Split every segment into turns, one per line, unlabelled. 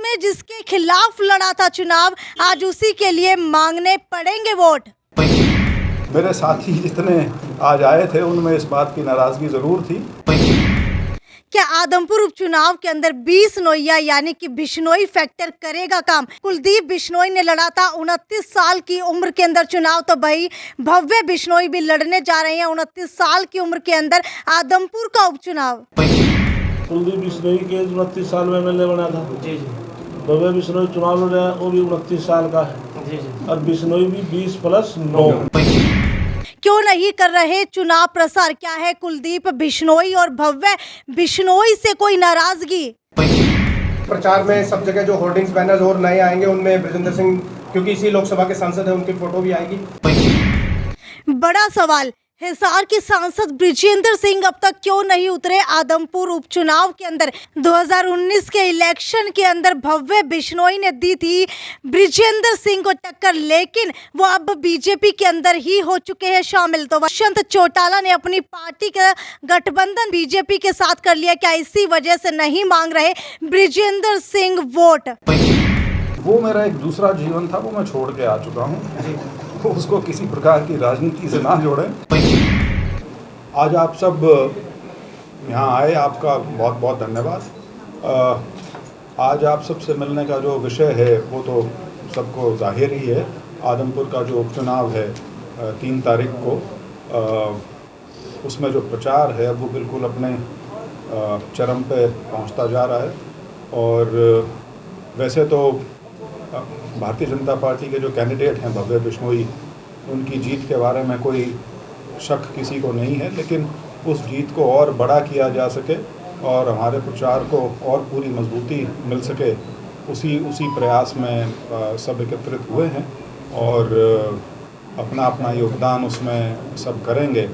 ने जिसके खिलाफ लड़ा था चुनाव, आज उसी के लिए मांगने पड़ेंगे वोट।
मेरे साथी जितने आज आए थे उनमें इस बात की नाराजगी जरूर थी।
क्या आदमपुर उपचुनाव के अंदर 20 नोइया यानी कि बिश्नोई फैक्टर करेगा काम? कुलदीप बिश्नोई ने लड़ा था 29 साल की उम्र के अंदर चुनाव, तो भाई भव्य बिश्नोई भी लड़ने जा रहे हैं 29 साल की उम्र के अंदर आदमपुर का उपचुनाव।
कुलदीप बिश्नोई के 29 साल में एमएलए बना था। भव्य बिश्नोई चुनाव लड़ रहा है, वो भी 29 साल का है और बिश्नोई भी 20+9।
क्यों नहीं कर रहे चुनाव प्रसार? क्या है कुलदीप बिश्नोई और भव्य बिश्नोई से कोई नाराजगी?
प्रचार में सब जगह जो होर्डिंग्स बैनर्स और नए आएंगे उनमें ब्रिजेंद्र सिंह, क्योंकि इसी लोकसभा के सांसद हैं, उनकी फोटो भी आएगी।
बड़ा सवाल, हिसार के सांसद ब्रिजेंद्र सिंह अब तक क्यों नहीं उतरे आदमपुर उपचुनाव के अंदर? 2019 के इलेक्शन के अंदर भव्य बिश्नोई ने दी थी ब्रिजेंद्र सिंह को टक्कर, लेकिन वो अब बीजेपी के अंदर ही हो चुके हैं शामिल। तो वसंत चौटाला ने अपनी पार्टी का गठबंधन बीजेपी के साथ कर लिया। क्या इसी वजह से नहीं मांग रहे ब्रिजेंद्र सिंह वोट?
वो मेरा एक दूसरा जीवन था, वो मैं छोड़ के आ चुका हूँ। उसको किसी प्रकार की राजनीति से ना जोड़ें। आज आप सब यहाँ आए, आपका बहुत बहुत धन्यवाद। आज आप सबसे मिलने का जो विषय है वो तो सबको जाहिर ही है। आदमपुर का जो उपचुनाव है 3 तारीख को, उसमें जो प्रचार है वो बिल्कुल अपने चरम पे पहुँचता जा रहा है। और वैसे तो भारतीय जनता पार्टी के जो कैंडिडेट हैं भव्य बिश्नोई, उनकी जीत के बारे में कोई शक किसी को नहीं है, लेकिन उस जीत को और बड़ा किया जा सके और हमारे प्रचार को और पूरी मजबूती मिल सके, उसी प्रयास में सब एकत्रित हुए हैं और अपना अपना योगदान उसमें सब करेंगे।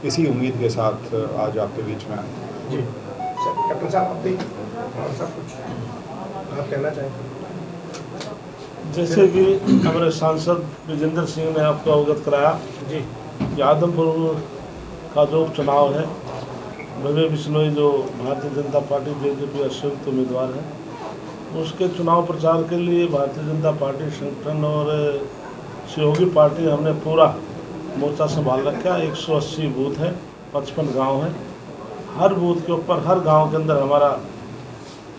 इसी उम्मीद के साथ आज आपके बीच में आए।
जी कैप्टन साहब, आप भी सब कुछ आप कहना चाहेंगे?
जैसे कि हमारे सांसद ब्रिजेंद्र सिंह ने आपको अवगत कराया जी कि आदमपुर का जो उपचुनाव है, भव्य बिश्नोई जो भारतीय जनता पार्टी बीजेपी संयुक्त उम्मीदवार है, उसके चुनाव प्रचार के लिए भारतीय जनता पार्टी संगठन और सहयोगी पार्टी हमने पूरा मोर्चा संभाल रखा है। 180 बूथ है, 55 गांव है। हर बूथ के ऊपर, हर गांव के अंदर हमारा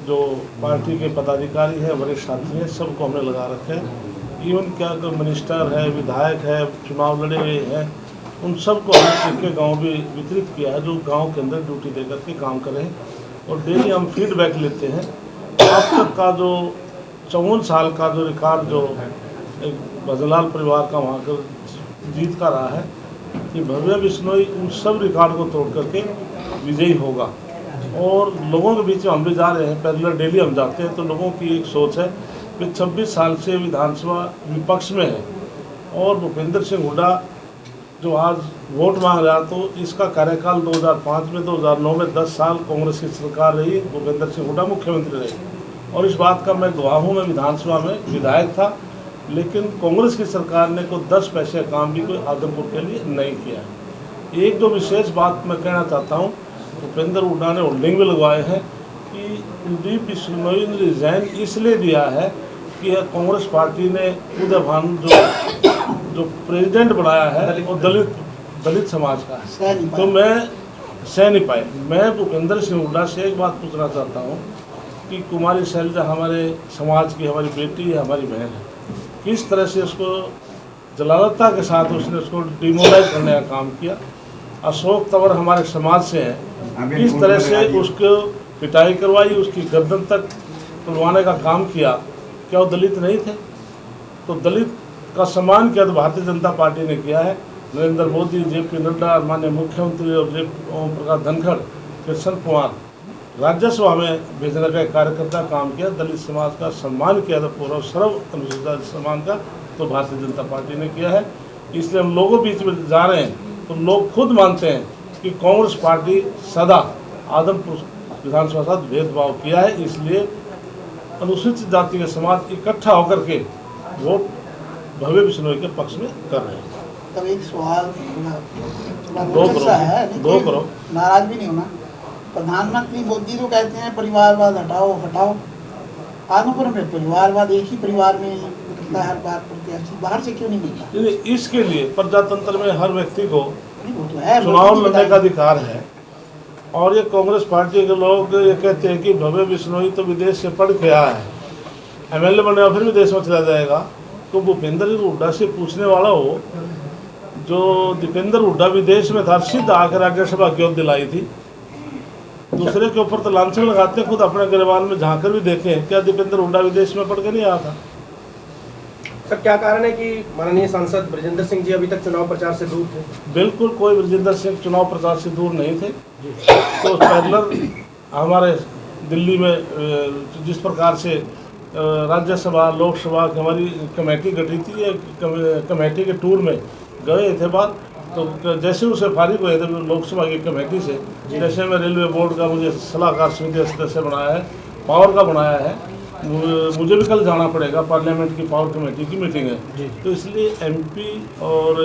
जो पार्टी के पदाधिकारी है, वरिष्ठ साथी हैं, सबको हमने लगा रखे हैं। इवन क्या मिनिस्टर है, विधायक है, चुनाव लड़े हुए हैं, उन सबको हमने एक गांव भी वितरित किया है, जो गांव के अंदर ड्यूटी देकर के काम करें। और डेली हम फीडबैक लेते हैं। अब तक का जो 54 साल का जो रिकॉर्ड जो एक भजनलाल परिवार का वहाँ का जीत का रहा है, कि भव्य बिश्नोई उन सब रिकॉर्ड को तोड़ करके विजयी होगा। और लोगों के बीच में हम भी जा रहे हैं, पैदल डेली हम जाते हैं, तो लोगों की एक सोच है कि 26 साल से विधानसभा विपक्ष में है और भूपेंद्र सिंह हुड्डा जो आज वोट मांग रहा, तो इसका कार्यकाल 2005 में 2009 में 10 साल कांग्रेस की सरकार रही, भूपेंद्र सिंह हुड्डा मुख्यमंत्री रहे। और इस बात का मैं गवाह हूँ। मैं विधानसभा में विधायक था, लेकिन कांग्रेस की सरकार ने कोई 10 पैसे काम भी कोई आदमपुर के लिए नहीं किया। एक दो विशेष बात मैं कहना चाहता हूँ। भूपेंद्र हुड्डा ने होल्डिंग भी लगवाए हैं कि कुलदीप बिश्नोई ने रिजाइन इसलिए दिया है कि कांग्रेस पार्टी ने उदय भानु जो प्रेसिडेंट बनाया है वो दलित समाज का है, तो मैं सह नहीं पाए। मैं भूपेंद्र सिंह हुड्डा से एक बात पूछना चाहता हूँ कि कुमारी शैलजा हमारे समाज की हमारी बेटी है, हमारी बहन है, किस तरह से उसको जलालता के साथ उसने उसको डिमोलाइज करने का काम किया। अशोक तंवर हमारे समाज से हैं, किस तरह से उसको पिटाई करवाई, उसकी गर्दन तक तुलवाने का काम किया। क्या वो दलित नहीं थे? तो दलित का सम्मान किया तो भारतीय जनता पार्टी ने किया है। नरेंद्र मोदी, जेपी नड्डा, माननीय मुख्यमंत्री और ओम प्रकाश धनखड़, कृष्ण कुमार राज्यसभा में भेजने का कार्यकर्ता काम किया, दलित समाज का सम्मान किया, तो पूरा सर्व अनुसूचित सम्मान का तो भारतीय जनता पार्टी ने किया है। इसलिए हम लोगों बीच में जा रहे हैं तो लोग खुद मानते हैं कि कांग्रेस पार्टी सदा आदमपुर विधानसभा साथ भेदभाव किया है, इसलिए अनुसूचित जाति के समाज इकट्ठा होकर के वोट भव्य बिश्नोई के पक्ष में कर रहे हैं।
तब एक सवाल
दो करो
नाराज भी नहीं होना। प्रधानमंत्री मोदी तो कहते हैं परिवारवाद हटाओ हटाओ। आदमपुर में परिवारवाद एक ही परिवार में मिलता है हर बार प्रत्याशी, बाहर से क्यों नहीं मिलता?
इसके लिए प्रजातंत्र में हर व्यक्ति को
नहीं, वो तो है,
चुनाव
मोदी जी
लड़ने का
बताइए।
अधिकार है। और ये कांग्रेस पार्टी के लोग ये कहते हैं कि भव्य बिश्नोई तो विदेश से पढ़ के आया है, एमएलए बने फिर विदेश में चला जाएगा। तो भूपेंद्र हुड्डा से पूछने वाला हो, जो दीपेंद्र हुड्डा विदेश में था, सीधा आकर राज्यसभा क्यों दिलाई थी? दूसरे के ऊपर तो लांछन लगाते हैं, खुद अपने गिरबान में झांकर भी देखें, क्या दीपेंद्र हुड्डा विदेश में पढ़ के नहीं आया था?
सर क्या कारण है कि माननीय सांसद ब्रजेंद्र सिंह जी अभी तक चुनाव प्रचार से दूर थे?
बिल्कुल कोई ब्रजेंद्र सिंह चुनाव प्रचार से दूर नहीं थे। तो पैरेलल हमारे दिल्ली में जिस प्रकार से राज्यसभा लोकसभा की हमारी कमेटी गठित थी, ये कमेटी के टूर में गए थे बात, तो जैसे उसे फारिग हुए थे लोकसभा की कमेटी से, जैसे मैं रेलवे बोर्ड का मुझे सलाहकार समिति सदस्य बनाया है, पावर का बनाया है, मुझे भी कल जाना पड़ेगा, पार्लियामेंट की पावर कमेटी की मीटिंग है। तो इसलिए एमपी और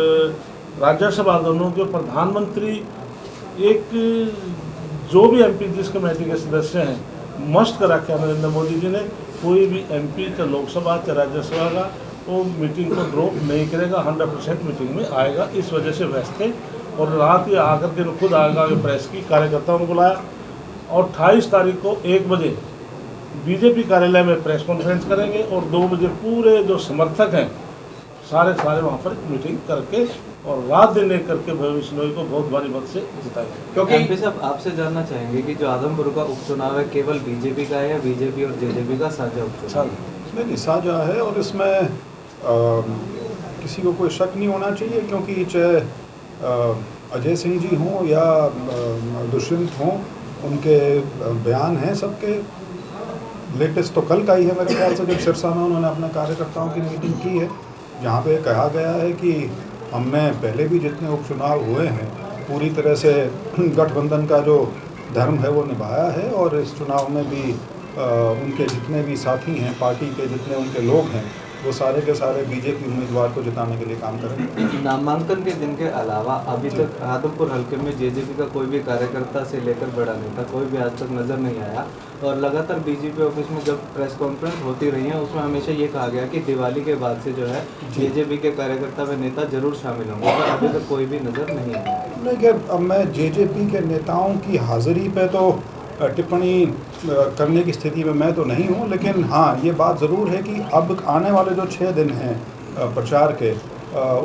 राज्यसभा दोनों के प्रधानमंत्री एक जो भी एमपी जिस कमेटी के सदस्य हैं मस्ट कर रखा है नरेंद्र मोदी जी ने, कोई भी एमपी चाहे लोकसभा चाहे राज्यसभा का वो मीटिंग को ड्रॉप नहीं करेगा, 100% मीटिंग में आएगा। इस वजह से व्यस्त थे और रात ही आकर के खुद आएगा प्रेस की कार्यकर्ताओं को बुलाया और 28 तारीख को 1 बजे बीजेपी कार्यालय में प्रेस कॉन्फ्रेंस करेंगे और 2 बजे पूरे जो समर्थक हैं सारे वहाँ पर मीटिंग करके और रात दिन एक करके भव्य बिश्नोई को बहुत भारी मत से जिताएंगे।
क्योंकि एमपी साहब आपसे जानना चाहेंगे कि जो आदमपुर का उपचुनाव है केवल बीजेपी का है या बीजेपी और जेजेपी का साझा उपचुनाव?
नहीं, साझा है और इसमें किसी को कोई शक नहीं होना चाहिए, क्योंकि चाहे अजय सिंह जी हों या दुष्यंत हों, उनके बयान हैं सबके। लेटेस्ट तो कल का ही है मेरे ख्याल से, जब सिरसा में उन्होंने अपने कार्यकर्ताओं की मीटिंग की है, जहाँ पे कहा गया है कि हमने पहले भी जितने उपचुनाव हुए हैं पूरी तरह से गठबंधन का जो धर्म है वो निभाया है और इस चुनाव में भी उनके जितने भी साथी हैं, पार्टी के जितने उनके लोग हैं, वो सारे के सारे बीजेपी उम्मीदवार को जिताने के लिए काम करेंगे।
नामांकन के दिन के अलावा अभी तक आदमपुर हल्के में जेजेपी का कोई भी कार्यकर्ता से लेकर बड़ा नेता कोई भी आज तक नजर नहीं आया और लगातार बीजेपी ऑफिस में जब प्रेस कॉन्फ्रेंस होती रही है उसमें हमेशा ये कहा गया कि दिवाली के बाद से जो है जेजेपी के कार्यकर्ता व नेता जरूर शामिल होंगे, पर अभी तक कोई भी नजर नहीं आया।
नहीं, अब मैं जेजेपी के नेताओं की हाजिरी पे तो टिप्पणी करने की स्थिति में मैं तो नहीं हूँ, लेकिन हाँ ये बात ज़रूर है कि अब आने वाले जो 6 दिन हैं प्रचार के,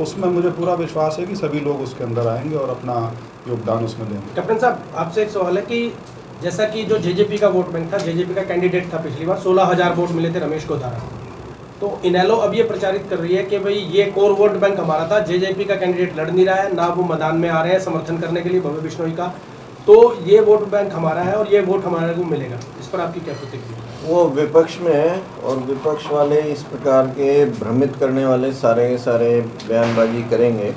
उसमें मुझे पूरा विश्वास है कि सभी लोग उसके अंदर आएंगे और अपना योगदान उसमें देंगे।
कैप्टन साहब आपसे एक सवाल है कि जैसा कि जो जेजेपी का वोट बैंक था, जेजेपी का कैंडिडेट था पिछली बार, 16,000 वोट मिले थे रमेश गोदारा, तो इनेलो अब ये प्रचारित कर रही है कि भाई ये कोर वोट बैंक हमारा था, जेजेपी का कैंडिडेट लड़ नहीं रहा है, ना वो मैदान में आ रहे हैं समर्थन करने के लिए भव्य बिश्नोई का, तो ये वोट बैंक हमारा है और ये वोट हमारे को मिलेगा। इस पर आपकी क्या प्रतिक्रिया?
वो विपक्ष में है और विपक्ष वाले इस प्रकार के भ्रमित करने वाले सारे बयानबाजी करेंगे।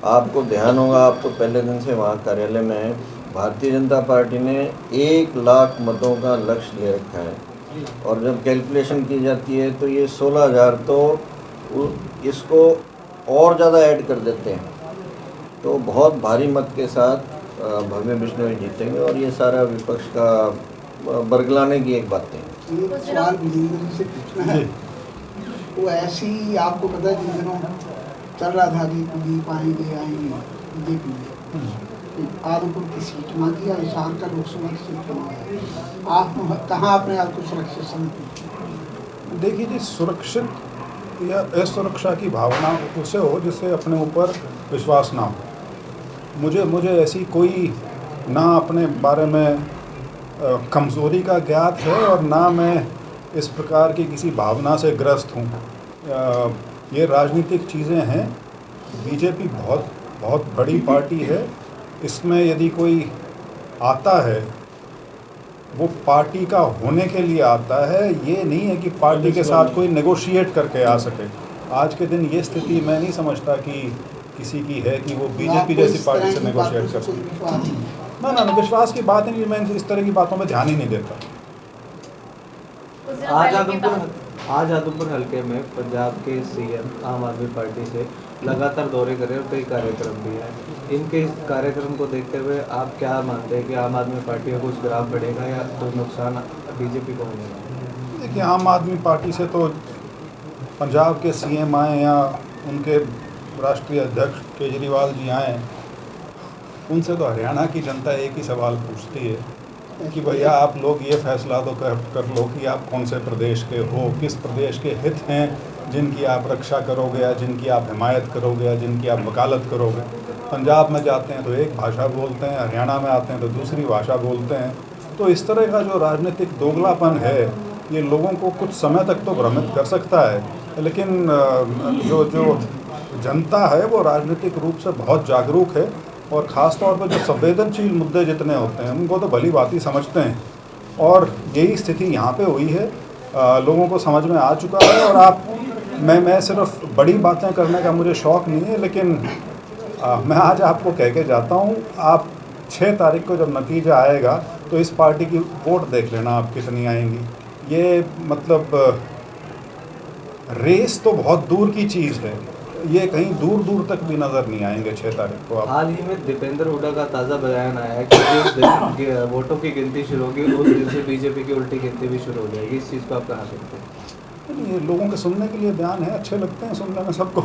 आपको ध्यान होगा, आप तो पहले दिन से वहाँ कार्यालय में है, भारतीय जनता पार्टी ने 1 लाख मतों का लक्ष्य ले रखा है और जब कैलकुलेशन की जाती है तो ये 16,000 तो इसको और ज़्यादा ऐड कर देते हैं, तो बहुत भारी मत के साथ भव्य बिश्नोई जीतेंगे और ये सारा विपक्ष का बरगलाने की एक बात है।
एक सवाल विजेंद्र जी से पूछना है, वो ऐसी आपको पता है जिन दिनों चल रहा था कि कुलदीप आएंगे बीजेपी में, आदमपुर की सीट मांगी या हिसार का लोकसभा की सीट मांगी, आप कहाँ अपने आप को सुरक्षित समझते?
देखिए जी, सुरक्षित या असुरक्षा की भावना उसे हो जिससे अपने ऊपर विश्वास ना हो। मुझे ऐसी कोई ना अपने बारे में कमज़ोरी का ज्ञात है और ना मैं इस प्रकार की किसी भावना से ग्रस्त हूँ। ये राजनीतिक चीज़ें हैं, बीजेपी बहुत बड़ी पार्टी है, इसमें यदि कोई आता है वो पार्टी का होने के लिए आता है, ये नहीं है कि पार्टी के साथ कोई नेगोशिएट करके आ सके। आज के दिन ये स्थिति मैं नहीं समझता कि किसी की है कि वो बीजेपी जैसी पार्टी से नेगोशिएट कर सके। ना विश्वास की बात नहीं, मैं इस तरह की बातों में ध्यान ही नहीं देता।
आज आदमपुर हल्के में पंजाब के सीएम आम आदमी पार्टी से लगातार दौरे कर रहे हैं और कई कार्यक्रम भी हैं। इनके इस कार्यक्रम को देखते हुए आप क्या मानते हैं कि आम आदमी पार्टी का कुछ ग्राफ बढ़ेगा या कोई नुकसान बीजेपी को होगा?
देखिए, आम आदमी पार्टी से तो पंजाब के सीएम आए या उनके राष्ट्रीय अध्यक्ष केजरीवाल जी आए, उनसे तो हरियाणा की जनता एक ही सवाल पूछती है कि भैया आप लोग ये फैसला तो कर लो कि आप कौन से प्रदेश के हो, किस प्रदेश के हित हैं जिनकी आप रक्षा करोगे या जिनकी आप हिमायत करोगे या जिनकी आप वकालत करोगे। पंजाब में जाते हैं तो एक भाषा बोलते हैं, हरियाणा में आते हैं तो दूसरी भाषा बोलते हैं। तो इस तरह का जो राजनीतिक दोगलापन है ये लोगों को कुछ समय तक तो भ्रमित कर सकता है, लेकिन जो जनता है वो राजनीतिक रूप से बहुत जागरूक है और ख़ास तौर पर जो संवेदनशील मुद्दे जितने होते हैं उनको तो भली भांति समझते हैं और यही स्थिति यहाँ पे हुई है। लोगों को समझ में आ चुका है और मैं सिर्फ बड़ी बातें करने का मुझे शौक़ नहीं है, लेकिन मैं आज आपको कह के जाता हूँ, आप 6 तारीख को जब नतीजा आएगा तो इस पार्टी की वोट देख लेना आप कितनी आएंगी। ये मतलब रेस तो बहुत दूर की चीज़ है, ये कहीं दूर दूर तक भी नज़र नहीं आएंगे 6 तारीख को।
हाल ही में दीपेंद्र हुड्डा का ताज़ा बयान आया है कि जिस दिन वोटों की गिनती शुरू होगी उस दिन से बीजेपी की उल्टी गिनती भी शुरू हो जाएगी। इस चीज़ को आप कहाँ देखते हैं?
ये लोगों के सुनने के लिए बयान है, अच्छे लगते हैं सुनने में सबको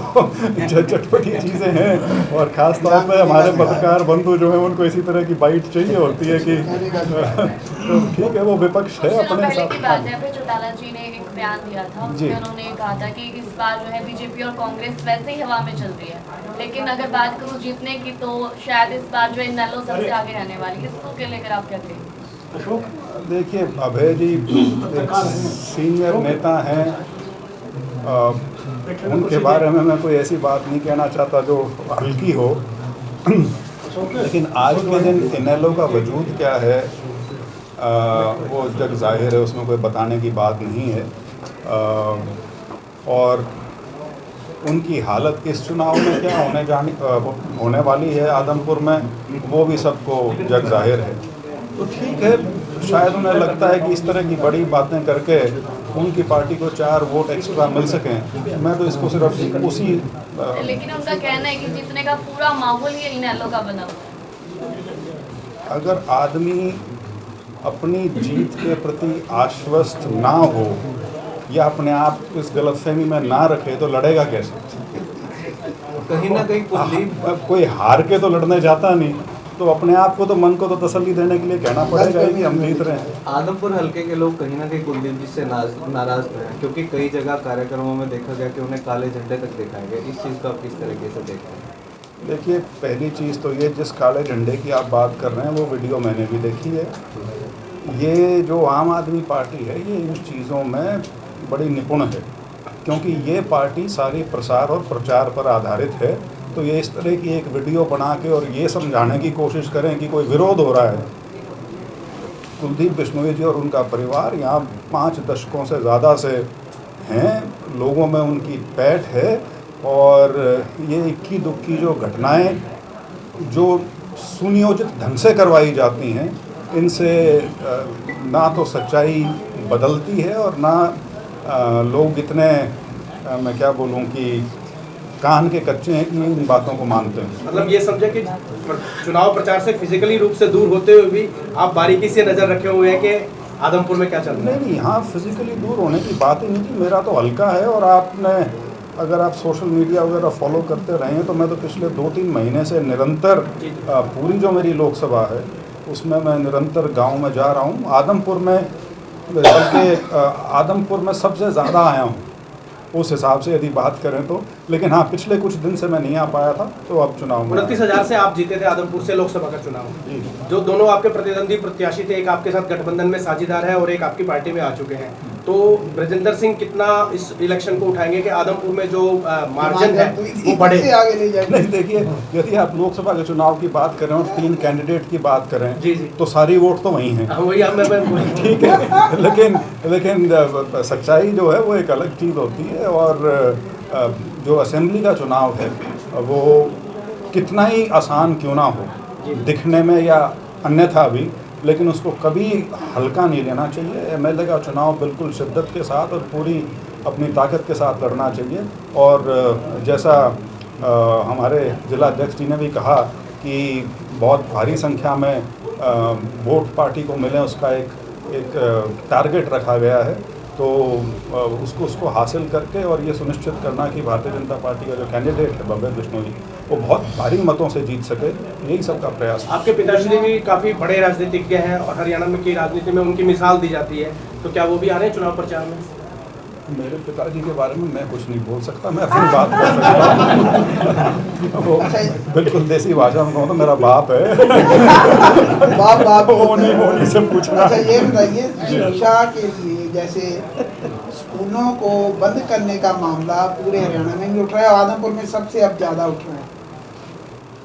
चटपटी चीज़ें हैं और ख़ास तौर पे हमारे पत्रकार बंधु जो हैं उनको इसी तरह की बाइट चाहिए होती है कि तो ठीक है, वो विपक्ष है अपने
हिसाब से। चौटाला जी ने एक बयान दिया था, उसमें उन्होंने कहा था कि इस बार जो है बीजेपी और कांग्रेस वैसे ही हवा में चल रही है, लेकिन अगर बात करूँ जीतने की तो शायद इस बार जो है इनेलो सबसे आगे रहने वाली। इसको के लेकर आप क्या कहेंगे?
देखिए, अभय जी एक सीनियर नेता हैं, उनके बारे में मैं कोई ऐसी बात नहीं कहना चाहता जो हल्की हो, लेकिन आज के दिन इनेलो का वजूद क्या है वो जग जाहिर है, उसमें कोई बताने की बात नहीं है। और उनकी हालत इस चुनाव में क्या होने वाली है आदमपुर में, वो भी सबको जग जाहिर है। तो ठीक है, शायद उन्हें लगता है कि इस तरह की बड़ी बातें करके उनकी पार्टी को 4 वोट एक्स्ट्रा मिल सकें। मैं तो इसको सिर्फ उसी
लेकिन उनका कहना है कि जीतने का पूरा माहौल ही इनेलो का बना हुआ है।
अगर आदमी अपनी जीत के प्रति आश्वस्त ना हो या अपने आप इस गलतफहमी में ना रखे तो लड़ेगा कैसे?
कहीं ना कहीं
कोई हार के तो लड़ने जाता नहीं, तो अपने आप को तो मन को तो तसल्ली देने के लिए कहना पड़ेगा कि हम जीत रहे हैं।
आदमपुर हल्के के लोग कहीं ना कहीं कुलदीप जी से नाराज थे, क्योंकि कई जगह कार्यक्रमों में देखा गया कि उन्हें काले झंडे तक दिखाए गए। इस चीज़ को आप किस तरीके से देखते हैं?
देखिए, पहली चीज़ तो ये जिस काले झंडे की आप बात कर रहे हैं वो वीडियो मैंने भी देखी है। ये जो आम आदमी पार्टी है ये इन चीज़ों में बड़ी निपुण है, क्योंकि ये पार्टी सारी प्रसार और प्रचार पर आधारित है। तो ये इस तरह की एक वीडियो बना के और ये समझाने की कोशिश करें कि कोई विरोध हो रहा है। कुलदीप बिश्नोई जी और उनका परिवार यहाँ 5 दशकों से ज़्यादा से हैं, लोगों में उनकी पैठ है और ये इक्की दुक्की जो घटनाएं जो सुनियोजित ढंग से करवाई जाती हैं, इनसे ना तो सच्चाई बदलती है और ना लोग इतने मैं क्या बोलूँ कि कान के कच्चे हैं कि इन बातों को मानते हैं।
मतलब ये समझे कि चुनाव प्रचार से फिजिकली रूप से दूर होते हुए भी आप बारीकी से नज़र रखे हुए हैं कि आदमपुर में क्या चल रहा है?
नहीं, यहाँ फिजिकली दूर होने की बात ही नहीं थी। मेरा तो हल्का है और आपने अगर आप सोशल मीडिया वगैरह फॉलो करते रहे हैं तो मैं तो पिछले 2-3 महीने से निरंतर पूरी जो मेरी लोकसभा है उसमें मैं निरंतर गांव में जा रहा हूं। आदमपुर में बल्कि आदमपुर में सबसे ज़्यादा आया हूं उस हिसाब से यदि बात करें तो। लेकिन हाँ, पिछले कुछ दिन से मैं नहीं आ पाया था, तो अब चुनाव में
29,000 से आप जीते थे आदमपुर से लोकसभा का चुनाव। जो दोनों आपके प्रतिद्वंदी प्रत्याशी थे, एक आपके साथ गठबंधन में साझेदार है और एक आपकी पार्टी में आ चुके हैं, तो ब्रजेंद्र सिंह कितना इस इलेक्शन को उठाएंगे कि आदमपुर में जो मार्जिन है वो बढ़े?
नहीं, देखिए, यदि आप लोकसभा के चुनाव की बात करें और 3 कैंडिडेट की बात करें
जी
तो सारी वोट तो वही हैं।
वही
ठीक है, लेकिन सच्चाई जो है वो एक अलग चीज़ होती है। और जो असेंबली का चुनाव है वो कितना ही आसान क्यों ना हो दिखने में या अन्यथा भी, लेकिन उसको कभी हल्का नहीं लेना चाहिए। एमएलए का चुनाव बिल्कुल शिद्दत के साथ और पूरी अपनी ताकत के साथ लड़ना चाहिए। और जैसा हमारे जिला अध्यक्ष जी ने भी कहा कि बहुत भारी संख्या में वोट पार्टी को मिले, उसका एक टारगेट रखा गया है। तो उसको हासिल करके और ये सुनिश्चित करना कि भारतीय जनता पार्टी का जो कैंडिडेट है भव्य बिश्नोई, वो बहुत भारी मतों से जीत सके, यही सबका प्रयास है।
आपके पिताश्री भी काफ़ी बड़े राजनीतिज्ञ हैं और हरियाणा में की राजनीति में उनकी मिसाल दी जाती है, तो क्या वो भी आ रहे हैं चुनाव प्रचार में?
मेरे पिताजी के बारे में मैं कुछ नहीं बोल सकता, मैं अपनी बात कर सकता हूँ। वो बिल्कुल देसी भाषा में कहूँ तो मेरा बाप है।
बाप
होनी से पूछना।
अच्छा ये बताइए, शिक्षा के लिए जैसे स्कूलों को बंद करने का मामला पूरे हरियाणा में भी उठ रहा है, आदमपुर में सबसे अब ज़्यादा उठ रहा है।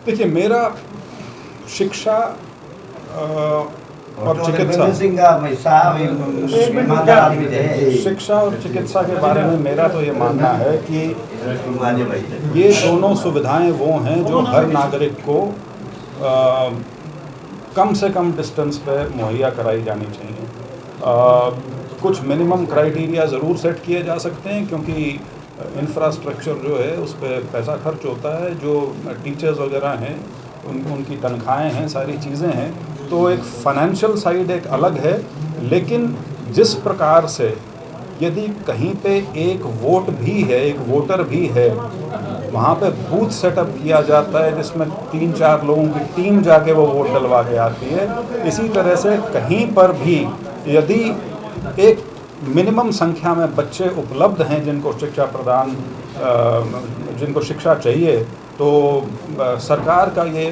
देखिए, मेरा शिक्षा और चिकित्सा और चिकित्सा के बारे में मेरा तो ये मानना है कि ये दोनों सुविधाएं वो हैं जो हर नागरिक को कम से कम डिस्टेंस पे मुहैया कराई जानी चाहिए। कुछ मिनिमम क्राइटेरिया ज़रूर सेट किए जा सकते हैं, क्योंकि इंफ्रास्ट्रक्चर जो है उस पर पैसा खर्च होता है, जो टीचर्स वगैरह हैं उनकी तनख्वाहें हैं, सारी चीज़ें हैं, तो एक फाइनेंशियल साइड एक अलग है। लेकिन जिस प्रकार से यदि कहीं पे एक वोट भी है, एक वोटर भी है, वहाँ पे बूथ सेटअप किया जाता है जिसमें 3-4 लोगों की टीम जाके वो वोट डलवा के आती है, इसी तरह से कहीं पर भी यदि एक मिनिमम संख्या में बच्चे उपलब्ध हैं जिनको जिनको शिक्षा चाहिए, तो सरकार का ये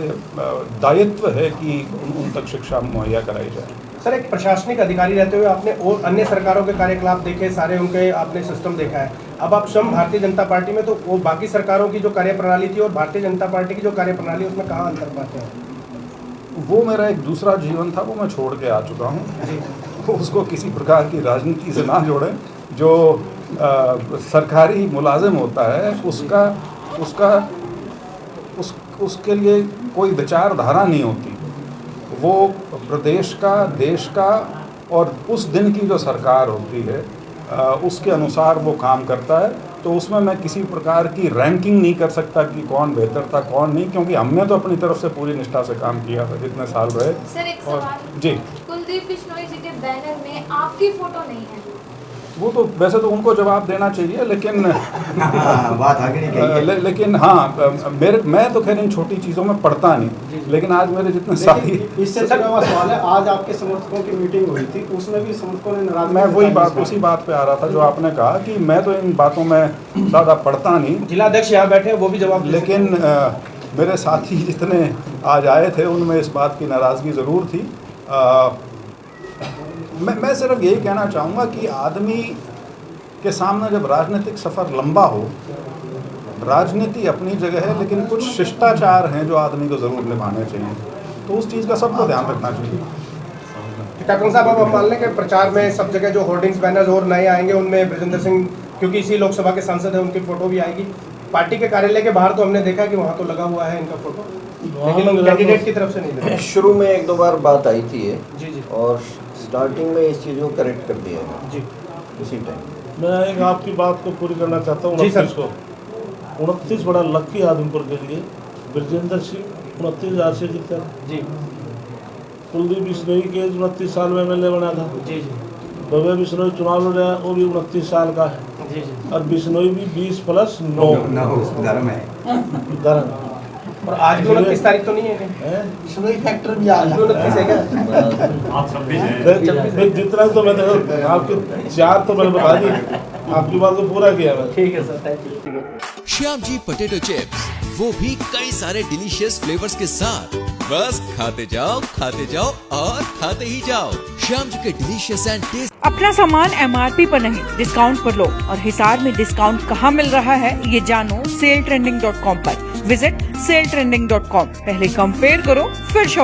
दायित्व है कि उन तक शिक्षा मुहैया कराई जाए।
सर, एक प्रशासनिक अधिकारी रहते हुए आपने और अन्य सरकारों के कार्यकलाप देखे, सारे उनके आपने सिस्टम देखा है। अब आप स्वयं भारतीय जनता पार्टी में, तो वो बाकी सरकारों की जो कार्यप्रणाली थी और भारतीय जनता पार्टी की जो कार्यप्रणाली, उसमें कहाँ अंतर पाते हैं?
वो मेरा एक दूसरा जीवन था, वो मैं छोड़ के आ चुका हूँ। उसको किसी प्रकार की राजनीति से ना जोड़ें। जो सरकारी मुलाजिम होता है उसके लिए कोई विचारधारा नहीं होती। वो प्रदेश का, देश का और उस दिन की जो सरकार होती है उसके अनुसार वो काम करता है। तो उसमें मैं किसी प्रकार की रैंकिंग नहीं कर सकता कि कौन बेहतर था कौन नहीं, क्योंकि हमने तो अपनी तरफ से पूरी निष्ठा से काम किया था जितने साल रहे।
सर, एक
और
सवाल।
जी,
कुलदीप बिश्नोई जी के बैनर में आपकी फोटो नहीं है।
वो तो वैसे तो उनको जवाब देना चाहिए, लेकिन
बात आगे नहीं कही।
लेकिन हाँ, मैं तो खैर इन छोटी चीज़ों में पढ़ता नहीं, लेकिन आज मेरे जितने साथी,
इससे जुड़ा हुआ सवाल है, आज आपके समर्थकों की मीटिंग हुई थी, उसमें भी समर्थकों ने नाराज।
मैं उसी बात पे आ रहा था जो आपने कहा कि मैं तो इन बातों में ज़्यादा पढ़ता नहीं।
जिला अध्यक्ष यहाँ बैठे हैं, वो भी जवाब,
लेकिन मेरे साथी जितने आज आए थे उनमें इस बात की नाराज़गी ज़रूर थी। मैं सिर्फ यही कहना चाहूँगा कि आदमी के सामने जब राजनीतिक सफ़र लंबा हो, राजनीति अपनी जगह है, लेकिन कुछ शिष्टाचार हैं जो आदमी को ज़रूर निभाने चाहिए, तो उस चीज़ का सबको ध्यान रखना चाहिए।
ठाकुर साहब, अब हम मान लें कि प्रचार में सब जगह जो होर्डिंग्स बैनर्स और नए आएंगे, उनमें ब्रजेंद्र सिंह, क्योंकि इसी लोकसभा के सांसद हैं, उनकी फ़ोटो भी आएगी। पार्टी के कार्यालय के बाहर तो हमने देखा कि वहाँ तो लगा हुआ है इनका फोटो, लेकिन कैंडिडेट की तरफ से नहीं लगा।
शुरू में 1-2 बार बात आई थी ये,
जी,
और स्टार्टिंग में इस चीज़ को करेक्ट कर दिया है
जी
उसी टाइम।
मैं एक आपकी बात को पूरी करना चाहता हूँ। 29 बड़ा लक्की आदमपुर के लिए। ब्रजेंद्र सिंह 29,000 से जीता
जी।
कुलदीप बिश्नोई के 29 साल में MLA बना था
जी।
भव्य बिश्नोई चुनाव लड़ रहा है, वो भी 29 साल का है
जी।
और बिश्नोई भी 20+9
धर्म है।
और आज भी 29 तारीख तो नहीं है,
बिश्नोई फैक्टर भी आ गया।
29 है क्या?
जितना तो मैं देखो आपके 4 तो मैंने बता दी, आपकी बात को पूरा किया मैं।
ठीक है sir, thank you.
Shyam ji potato chips, वो भी कई सारे डिलीशियस फ्लेवर्स के साथ। बस खाते जाओ और खाते ही जाओ। श्याम जी के डिलीशियस एंड टेस्ट।
अपना सामान MRP पर नहीं, डिस्काउंट पर लो। और हिसार में डिस्काउंट कहाँ मिल रहा है ये जानो SaleTrending.com पर। Visit SaleTrending.com। पहले कंपेयर करो, फिर शॉप।